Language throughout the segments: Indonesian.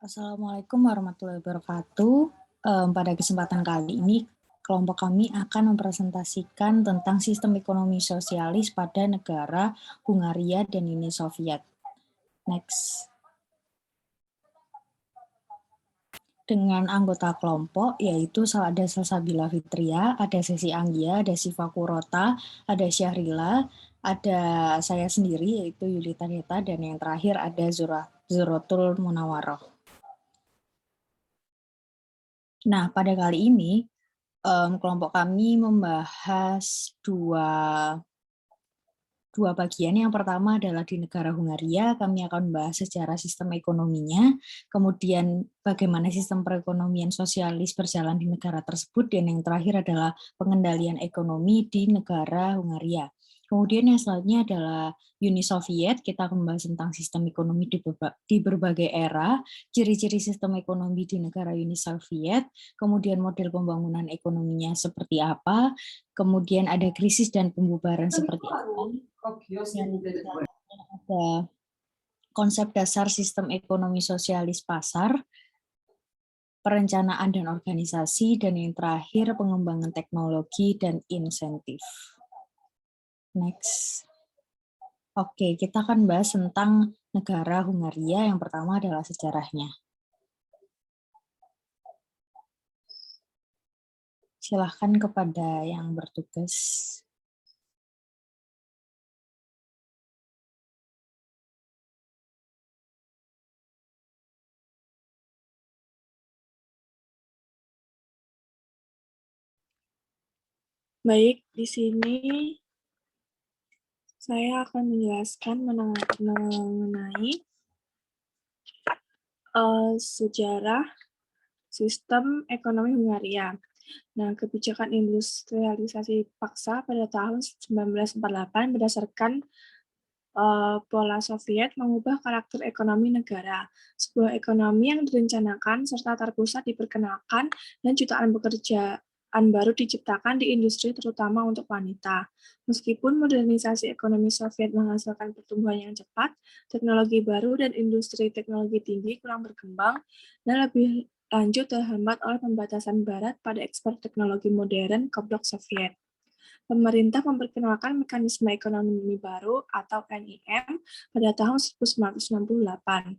Assalamualaikum warahmatullahi wabarakatuh. Pada kesempatan kali ini, kelompok kami akan mempresentasikan tentang sistem ekonomi sosialis pada negara Hungaria dan Uni Soviet. Next. Dengan anggota kelompok, yaitu ada Salsabila Fitria, ada Sesi Anggia, ada Siva Kurota, ada Syahrila, ada saya sendiri, yaitu Yulita Neta, dan yang terakhir ada Zuratul Munawaroh. Nah, pada kali ini, kelompok kami membahas dua bagian. Yang pertama adalah di negara Hungaria, kami akan membahas secara sistem ekonominya, kemudian bagaimana sistem perekonomian sosialis berjalan di negara tersebut, dan yang terakhir adalah pengendalian ekonomi di negara Hungaria. Kemudian yang selanjutnya adalah Uni Soviet, kita akan membahas tentang sistem ekonomi di berbagai era, ciri-ciri sistem ekonomi di negara Uni Soviet, kemudian model pembangunan ekonominya seperti apa, kemudian ada krisis dan pembubaran seperti apa, yang ada konsep dasar sistem ekonomi sosialis pasar, perencanaan dan organisasi, dan yang terakhir pengembangan teknologi dan insentif. Next. Oke, kita akan bahas tentang negara Hungaria. Yang pertama adalah sejarahnya. Silahkan kepada yang bertugas. Baik, di sini saya akan menjelaskan mengenai sejarah sistem ekonomi Hungaria. Nah, kebijakan industrialisasi paksa pada tahun 1948 berdasarkan pola Soviet mengubah karakter ekonomi negara. Sebuah ekonomi yang direncanakan serta terpusat diperkenalkan dan jutaan pekerjaan baru diciptakan di industri terutama untuk wanita. Meskipun modernisasi ekonomi Soviet menghasilkan pertumbuhan yang cepat, teknologi baru dan industri teknologi tinggi kurang berkembang dan lebih lanjut terhambat oleh pembatasan Barat pada ekspor teknologi modern ke blok Soviet. Pemerintah memperkenalkan mekanisme ekonomi baru atau NIM pada tahun 1968.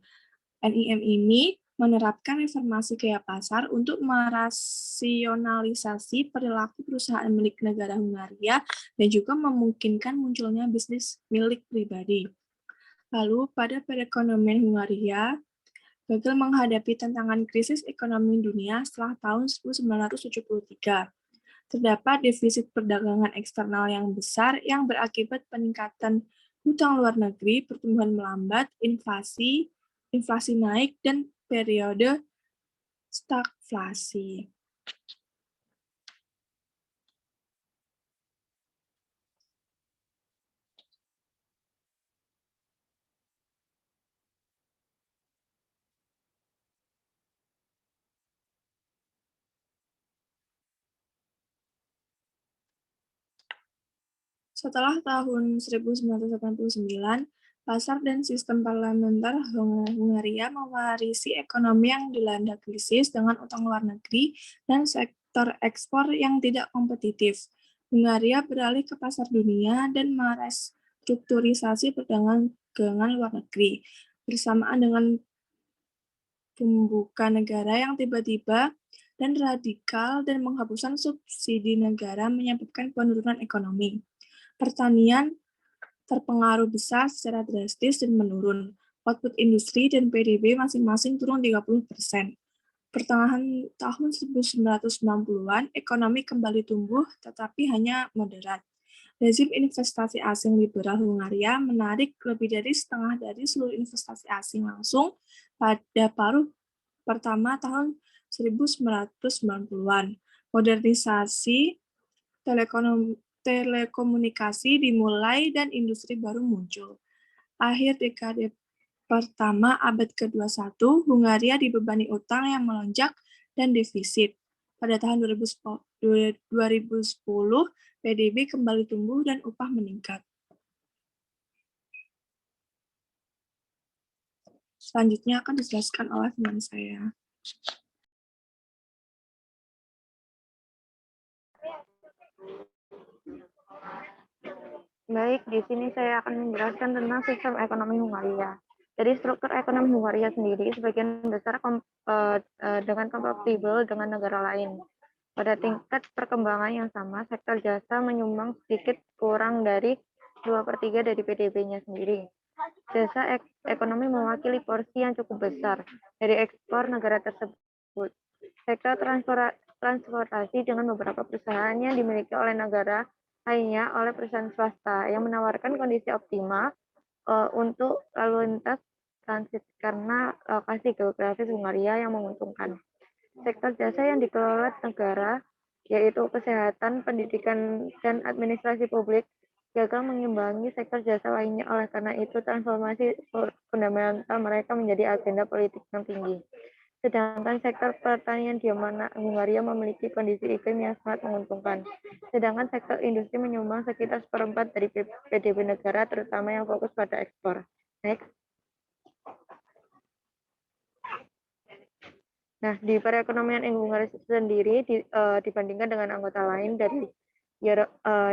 NIM ini menerapkan reformasi gaya pasar untuk merasionalisasi perilaku perusahaan milik negara Hungaria dan juga memungkinkan munculnya bisnis milik pribadi. Lalu pada perekonomian Hungaria gagal menghadapi tantangan krisis ekonomi dunia setelah tahun 1973. Terdapat defisit perdagangan eksternal yang besar yang berakibat peningkatan hutang luar negeri, pertumbuhan melambat, inflasi naik, dan periode stagflasi. Setelah tahun 1989, pasar dan sistem parlementer Hungaria mewarisi ekonomi yang dilanda krisis dengan utang luar negeri dan sektor ekspor yang tidak kompetitif. Hungaria beralih ke pasar dunia dan merestrukturisasi perdagangan luar negeri. Bersamaan dengan pembuka negara yang tiba-tiba dan radikal dan penghapusan subsidi negara menyebabkan penurunan ekonomi. Pertanian terpengaruh besar secara drastis dan menurun. Output industri dan PDB masing-masing turun 30%. Pertengahan tahun 1990-an, ekonomi kembali tumbuh, tetapi hanya moderat. Rezim investasi asing liberal Hungaria menarik lebih dari setengah dari seluruh investasi asing langsung pada paruh pertama tahun 1990-an. Modernisasi telekomunikasi dimulai dan industri baru muncul. Akhir dekade pertama abad ke-21, Hungaria dibebani utang yang melonjak dan defisit. Pada tahun 2010, PDB kembali tumbuh dan upah meningkat. Selanjutnya akan dijelaskan oleh teman saya. Baik, di sini saya akan menjelaskan tentang sistem ekonomi Hungaria. Jadi struktur ekonomi Hungaria sendiri sebagian besar dengan kompatibel dengan negara lain. Pada tingkat perkembangan yang sama, sektor jasa menyumbang sedikit kurang dari 2/3 dari PDB-nya sendiri. Jasa ekonomi mewakili porsi yang cukup besar dari ekspor negara tersebut. Sektor transportasi dengan beberapa perusahaan yang dimiliki oleh negara lainnya oleh perusahaan swasta yang menawarkan kondisi optimal untuk lalu lintas transit karena lokasi geografis Hungaria yang menguntungkan. Sektor jasa yang dikelola negara, yaitu kesehatan, pendidikan, dan administrasi publik, gagal mengimbangi sektor jasa lainnya. Oleh karena itu, transformasi fundamental mereka menjadi agenda politik yang tinggi. Sedangkan sektor pertanian di mana Hungaria memiliki kondisi iklim yang sangat menguntungkan. Sedangkan sektor industri menyumbang sekitar 1/4 dari PDB negara, terutama yang fokus pada ekspor. Next. Nah, di perekonomian Hungaria sendiri dibandingkan dengan anggota lain dari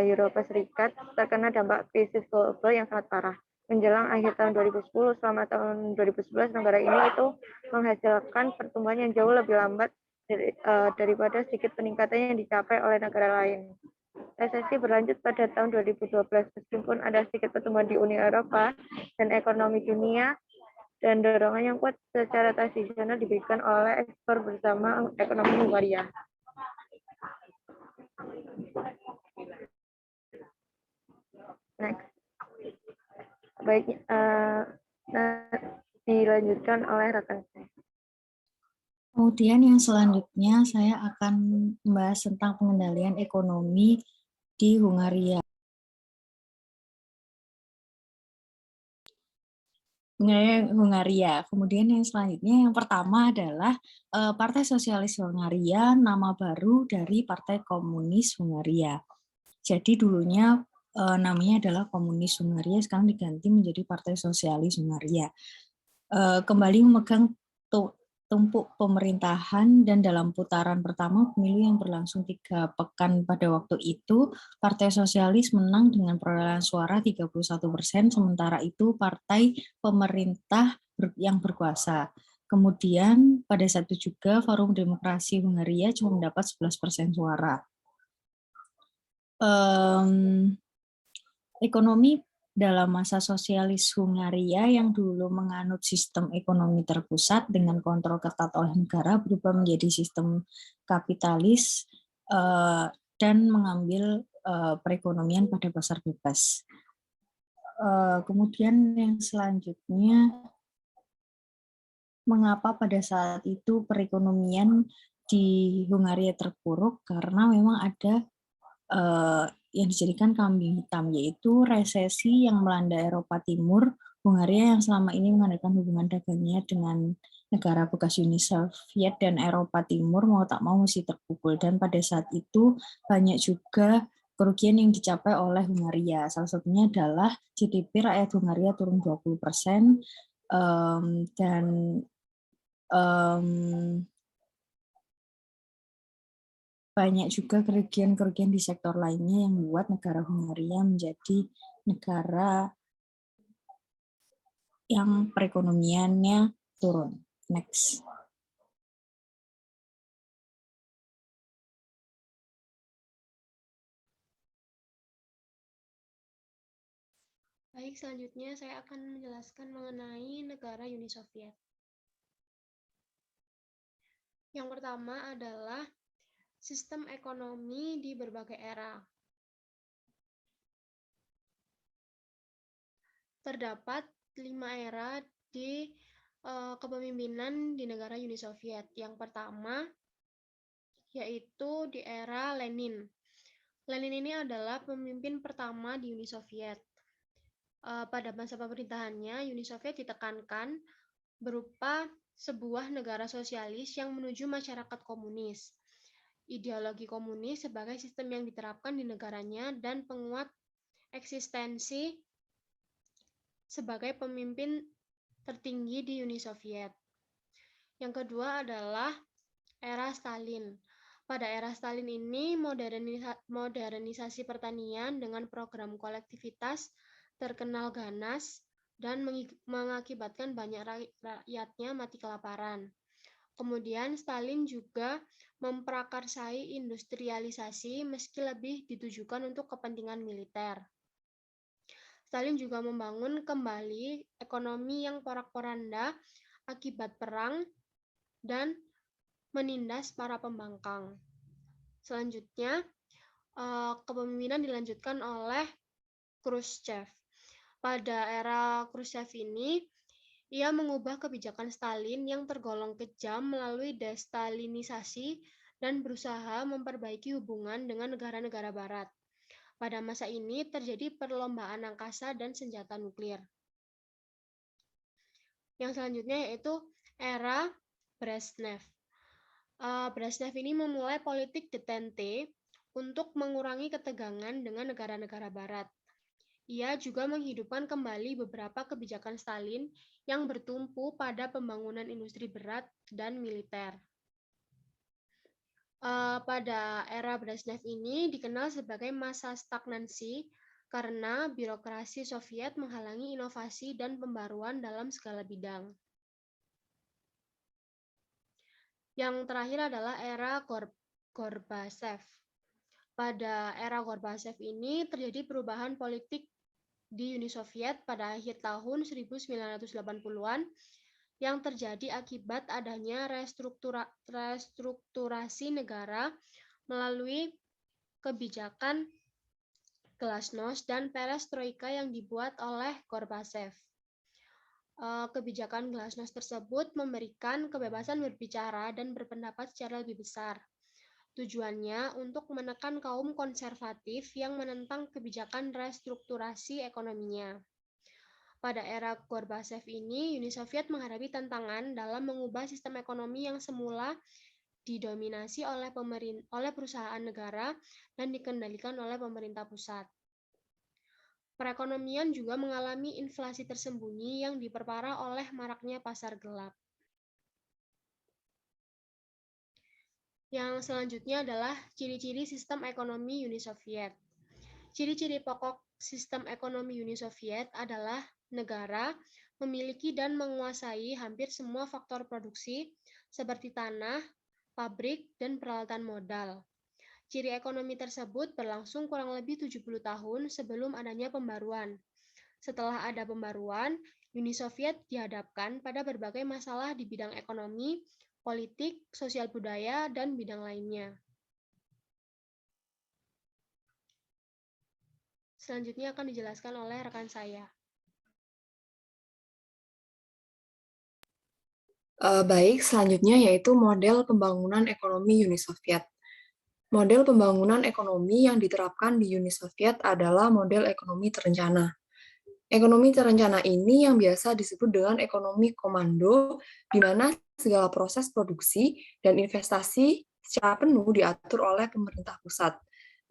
Eropa Serikat terkena dampak krisis global yang sangat parah. Menjelang akhir tahun 2010, selama tahun 2011, negara ini itu menghasilkan pertumbuhan yang jauh lebih lambat daripada sedikit peningkatan yang dicapai oleh negara lain. Resesi berlanjut pada tahun 2012, meskipun ada sedikit pertumbuhan di Uni Eropa dan ekonomi dunia, dan dorongan yang kuat secara tradisional diberikan oleh ekspor bersama ekonomi Hungaria. Next. Baik, dilanjutkan oleh rekan saya. Kemudian yang selanjutnya saya akan membahas tentang pengendalian ekonomi di Hungaria. Kemudian yang selanjutnya yang pertama adalah Partai Sosialis Hungaria, nama baru dari Partai Komunis Hungaria. Jadi dulunya namanya adalah Komunis Hungaria, sekarang diganti menjadi Partai Sosialis Hungaria. Kembali memegang tumpuk pemerintahan, dan dalam putaran pertama pemilu yang berlangsung 3 pekan pada waktu itu, Partai Sosialis menang dengan perolehan suara 31%, sementara itu partai pemerintah yang berkuasa. Kemudian pada saat itu juga Forum Demokrasi Hungaria cuma mendapat 11% suara. Ekonomi dalam masa sosialis Hungaria yang dulu menganut sistem ekonomi terpusat dengan kontrol ketat oleh negara berubah menjadi sistem kapitalis dan mengambil perekonomian pada pasar bebas. Kemudian yang selanjutnya, mengapa pada saat itu perekonomian di Hungaria terpuruk? Karena memang ada yang dijadikan kambing hitam, yaitu resesi yang melanda Eropa Timur. Hungaria yang selama ini mengadakan hubungan dagangnya dengan negara bekas Uni Soviet dan Eropa Timur mau tak mau mesti terpukul, dan pada saat itu banyak juga kerugian yang dicapai oleh Hungaria. Salah satunya adalah GDP rakyat Hungaria turun 20%, dan banyak juga kerugian-kerugian di sektor lainnya yang membuat negara Hungaria menjadi negara yang perekonomiannya turun. Next. Baik, selanjutnya saya akan menjelaskan mengenai negara Uni Soviet. Yang pertama adalah sistem ekonomi di berbagai era. Terdapat 5 era di kepemimpinan di negara Uni Soviet. Yang pertama yaitu di era Lenin. Lenin ini adalah pemimpin pertama di Uni Soviet. Pada masa pemerintahannya, Uni Soviet ditekankan berupa sebuah negara sosialis yang menuju masyarakat komunis. Ideologi komunis sebagai sistem yang diterapkan di negaranya dan penguat eksistensi sebagai pemimpin tertinggi di Uni Soviet. Yang kedua adalah era Stalin. Pada era Stalin ini, modernisasi pertanian dengan program kolektivitas terkenal ganas dan mengakibatkan banyak rakyatnya mati kelaparan. Kemudian Stalin juga memprakarsai industrialisasi meski lebih ditujukan untuk kepentingan militer. Stalin juga membangun kembali ekonomi yang porak-poranda akibat perang dan menindas para pembangkang. Selanjutnya, kepemimpinan dilanjutkan oleh Khrushchev. Pada era Khrushchev ini, ia mengubah kebijakan Stalin yang tergolong kejam melalui destalinisasi dan berusaha memperbaiki hubungan dengan negara-negara barat. Pada masa ini terjadi perlombaan angkasa dan senjata nuklir. Yang selanjutnya yaitu era Brezhnev. Brezhnev ini memulai politik detente untuk mengurangi ketegangan dengan negara-negara barat. Ia juga menghidupkan kembali beberapa kebijakan Stalin yang bertumpu pada pembangunan industri berat dan militer. Pada era Brezhnev ini dikenal sebagai masa stagnansi karena birokrasi Soviet menghalangi inovasi dan pembaruan dalam segala bidang. Yang terakhir adalah era Gorbachev. Pada era Gorbachev ini terjadi perubahan politik di Uni Soviet pada akhir tahun 1980-an yang terjadi akibat adanya restrukturasi negara melalui kebijakan glasnost dan perestroika yang dibuat oleh Gorbachev. Kebijakan glasnost tersebut memberikan kebebasan berbicara dan berpendapat secara lebih besar. Tujuannya untuk menekan kaum konservatif yang menentang kebijakan restrukturasi ekonominya. Pada era Gorbachev ini, Uni Soviet menghadapi tantangan dalam mengubah sistem ekonomi yang semula didominasi oleh perusahaan negara dan dikendalikan oleh pemerintah pusat. Perekonomian juga mengalami inflasi tersembunyi yang diperparah oleh maraknya pasar gelap. Yang selanjutnya adalah ciri-ciri sistem ekonomi Uni Soviet. Ciri-ciri pokok sistem ekonomi Uni Soviet adalah negara memiliki dan menguasai hampir semua faktor produksi seperti tanah, pabrik, dan peralatan modal. Ciri ekonomi tersebut berlangsung kurang lebih 70 tahun sebelum adanya pembaruan. Setelah ada pembaruan, Uni Soviet dihadapkan pada berbagai masalah di bidang ekonomi, politik, sosial budaya, dan bidang lainnya. Selanjutnya akan dijelaskan oleh rekan saya. Baik, selanjutnya yaitu model pembangunan ekonomi Uni Soviet. Model pembangunan ekonomi yang diterapkan di Uni Soviet adalah model ekonomi terencana. Ekonomi terencana ini yang biasa disebut dengan ekonomi komando, di mana segala proses produksi dan investasi secara penuh diatur oleh pemerintah pusat.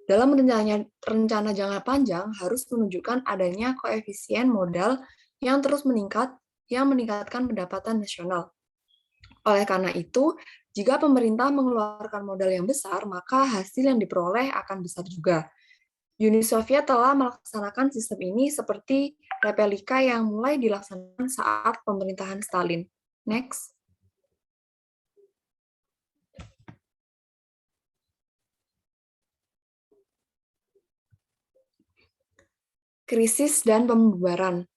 Dalam rencana jangka panjang harus menunjukkan adanya koefisien modal yang terus meningkat, yang meningkatkan pendapatan nasional. Oleh karena itu, jika pemerintah mengeluarkan modal yang besar, maka hasil yang diperoleh akan besar juga. Uni Soviet telah melaksanakan sistem ini seperti replika yang mulai dilaksanakan saat pemerintahan Stalin. Next. Krisis dan pembubaran.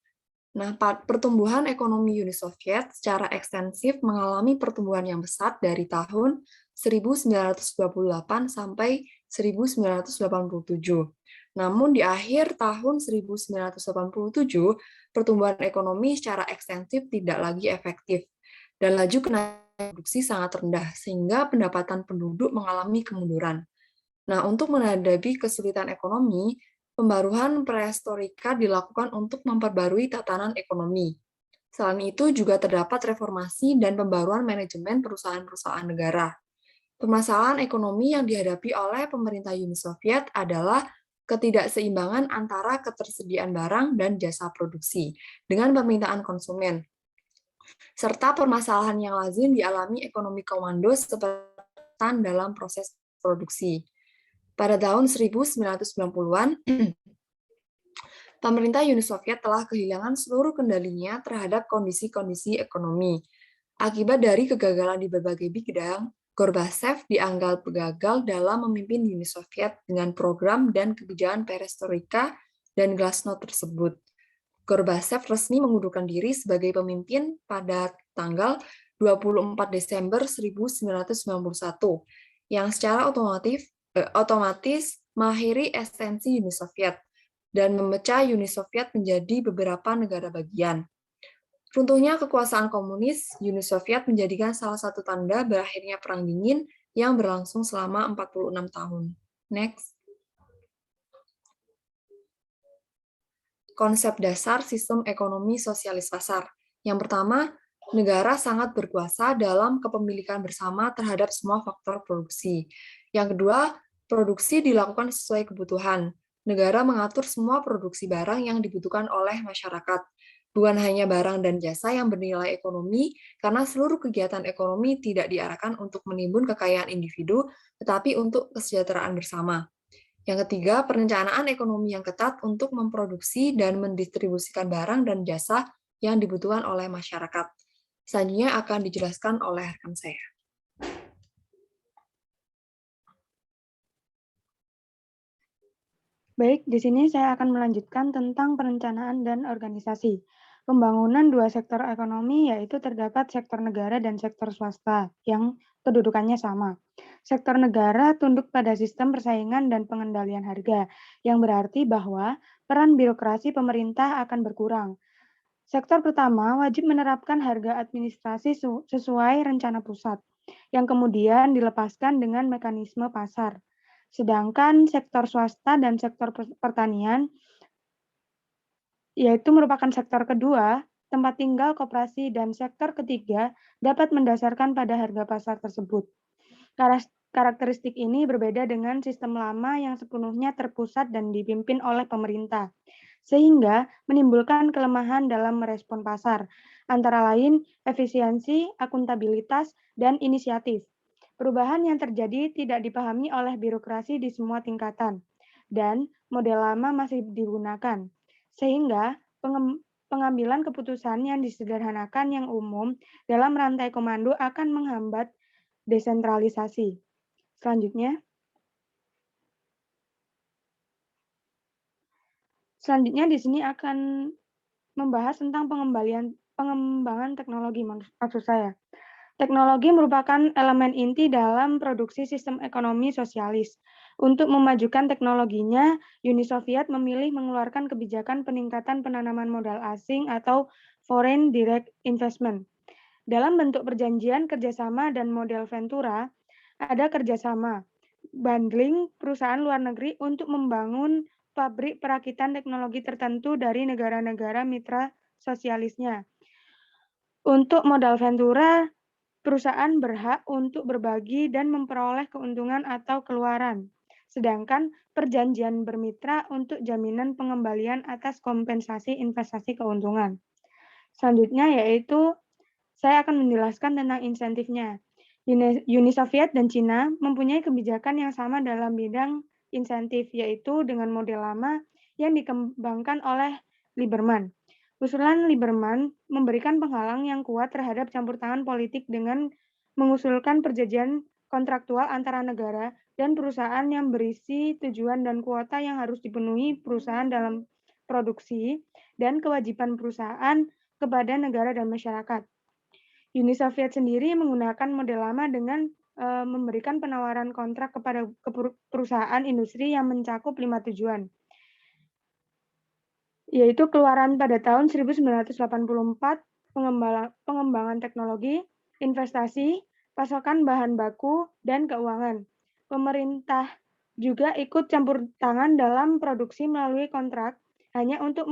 Nah, pertumbuhan ekonomi Uni Soviet secara ekstensif mengalami pertumbuhan yang besar dari tahun 1928 sampai 1987. Namun di akhir tahun 1987, pertumbuhan ekonomi secara ekstensif tidak lagi efektif, dan laju kenaikan produksi sangat rendah, sehingga pendapatan penduduk mengalami kemunduran. Nah, untuk menghadapi kesulitan ekonomi, pembaruan perestorika dilakukan untuk memperbarui tatanan ekonomi. Selain itu juga terdapat reformasi dan pembaruan manajemen perusahaan-perusahaan negara. Permasalahan ekonomi yang dihadapi oleh pemerintah Uni Soviet adalah ketidakseimbangan antara ketersediaan barang dan jasa produksi dengan permintaan konsumen. serta permasalahan yang lazim dialami ekonomi komando seperti dalam proses produksi. Pada tahun 1990-an, pemerintah Uni Soviet telah kehilangan seluruh kendalinya terhadap kondisi-kondisi ekonomi. Akibat dari kegagalan di berbagai bidang, Gorbachev dianggap gagal dalam memimpin Uni Soviet dengan program dan kebijakan perestroika dan glasnost tersebut. Gorbachev resmi mengundurkan diri sebagai pemimpin pada tanggal 24 Desember 1991, yang secara otomatis mengakhiri esensi Uni Soviet dan memecah Uni Soviet menjadi beberapa negara bagian. Runtuhnya kekuasaan komunis, Uni Soviet menjadikan salah satu tanda berakhirnya Perang Dingin yang berlangsung selama 46 tahun. Next. Konsep dasar sistem ekonomi sosialis pasar. Yang pertama, negara sangat berkuasa dalam kepemilikan bersama terhadap semua faktor produksi. Yang kedua, produksi dilakukan sesuai kebutuhan. Negara mengatur semua produksi barang yang dibutuhkan oleh masyarakat. Bukan hanya barang dan jasa yang bernilai ekonomi, karena seluruh kegiatan ekonomi tidak diarahkan untuk menimbun kekayaan individu, tetapi untuk kesejahteraan bersama. Yang ketiga, perencanaan ekonomi yang ketat untuk memproduksi dan mendistribusikan barang dan jasa yang dibutuhkan oleh masyarakat. Selanjutnya akan dijelaskan oleh rekan saya. Baik, di sini saya akan melanjutkan tentang perencanaan dan organisasi. Pembangunan dua sektor ekonomi yaitu terdapat sektor negara dan sektor swasta yang kedudukannya sama. Sektor negara tunduk pada sistem persaingan dan pengendalian harga, yang berarti bahwa peran birokrasi pemerintah akan berkurang. Sektor pertama wajib menerapkan harga administrasi sesuai rencana pusat, yang kemudian dilepaskan dengan mekanisme pasar. Sedangkan sektor swasta dan sektor pertanian yaitu merupakan sektor kedua, tempat tinggal koperasi, dan sektor ketiga dapat mendasarkan pada harga pasar tersebut. Karakteristik ini berbeda dengan sistem lama yang sepenuhnya terpusat dan dipimpin oleh pemerintah, sehingga menimbulkan kelemahan dalam merespon pasar, antara lain efisiensi, akuntabilitas, dan inisiatif. Perubahan yang terjadi tidak dipahami oleh birokrasi di semua tingkatan, dan model lama masih digunakan, sehingga pengambilan keputusan yang disederhanakan yang umum dalam rantai komando akan menghambat desentralisasi. Selanjutnya di sini akan membahas tentang pengembangan teknologi, maksud saya. Teknologi merupakan elemen inti dalam produksi sistem ekonomi sosialis. Untuk memajukan teknologinya, Uni Soviet memilih mengeluarkan kebijakan peningkatan penanaman modal asing atau foreign direct investment. Dalam bentuk perjanjian kerjasama dan model Ventura, ada kerjasama, bundling perusahaan luar negeri untuk membangun pabrik perakitan teknologi tertentu dari negara-negara mitra sosialisnya. Untuk modal Ventura, perusahaan berhak untuk berbagi dan memperoleh keuntungan atau keluaran. Sedangkan perjanjian bermitra untuk jaminan pengembalian atas kompensasi investasi keuntungan. Selanjutnya yaitu saya akan menjelaskan tentang insentifnya. Uni Soviet dan Cina mempunyai kebijakan yang sama dalam bidang insentif, yaitu dengan model lama yang dikembangkan oleh Lieberman. Usulan Lieberman memberikan penghalang yang kuat terhadap campur tangan politik dengan mengusulkan perjanjian kontraktual antara negara dan perusahaan yang berisi tujuan dan kuota yang harus dipenuhi perusahaan dalam produksi dan kewajiban perusahaan kepada negara dan masyarakat. Uni Soviet sendiri menggunakan model lama dengan memberikan penawaran kontrak kepada perusahaan industri yang mencakup 5 tujuan, yaitu keluaran pada tahun 1984, pengembangan teknologi, investasi, pasokan bahan baku, dan keuangan. Pemerintah juga ikut campur tangan dalam produksi melalui kontrak hanya untuk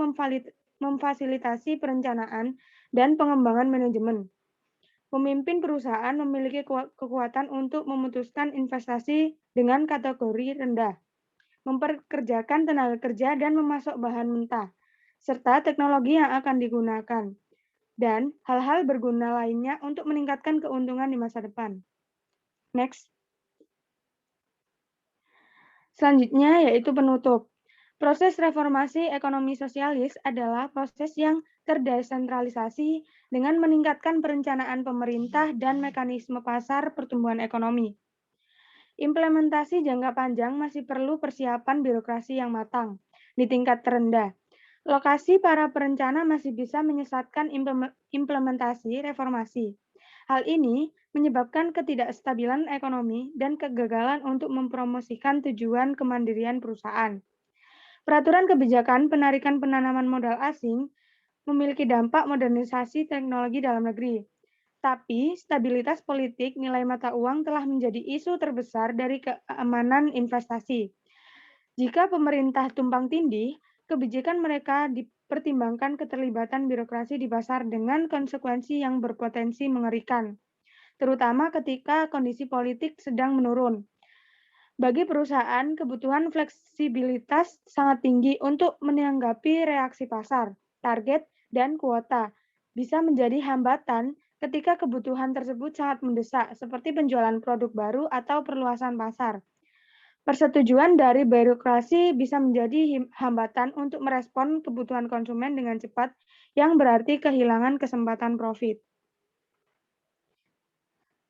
memfasilitasi perencanaan dan pengembangan manajemen. Pemimpin perusahaan memiliki kekuatan untuk memutuskan investasi dengan kategori rendah, memperkerjakan tenaga kerja dan memasok bahan mentah, serta teknologi yang akan digunakan. dan hal-hal berguna lainnya untuk meningkatkan keuntungan di masa depan. Next. Selanjutnya yaitu penutup. Proses reformasi ekonomi sosialis adalah proses yang terdesentralisasi dengan meningkatkan perencanaan pemerintah dan mekanisme pasar pertumbuhan ekonomi. Implementasi jangka panjang masih perlu persiapan birokrasi yang matang di tingkat terendah. Lokasi para perencana masih bisa menyesatkan implementasi reformasi. Hal ini menyebabkan ketidakstabilan ekonomi dan kegagalan untuk mempromosikan tujuan kemandirian perusahaan. Peraturan kebijakan penarikan penanaman modal asing memiliki dampak modernisasi teknologi dalam negeri. Tapi, stabilitas politik nilai mata uang telah menjadi isu terbesar dari keamanan investasi. Jika pemerintah tumpang tindih, kebijakan mereka dipertimbangkan keterlibatan birokrasi di pasar dengan konsekuensi yang berpotensi mengerikan, terutama ketika kondisi politik sedang menurun. Bagi perusahaan, kebutuhan fleksibilitas sangat tinggi untuk menanggapi reaksi pasar, target, dan kuota. Bisa menjadi hambatan ketika kebutuhan tersebut sangat mendesak, seperti penjualan produk baru atau perluasan pasar. Persetujuan dari birokrasi bisa menjadi hambatan untuk merespon kebutuhan konsumen dengan cepat, yang berarti kehilangan kesempatan profit.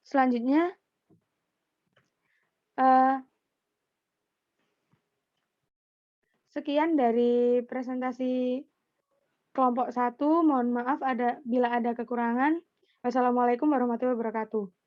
Selanjutnya, sekian dari presentasi kelompok 1. Mohon maaf bila ada kekurangan. Wassalamualaikum warahmatullahi wabarakatuh.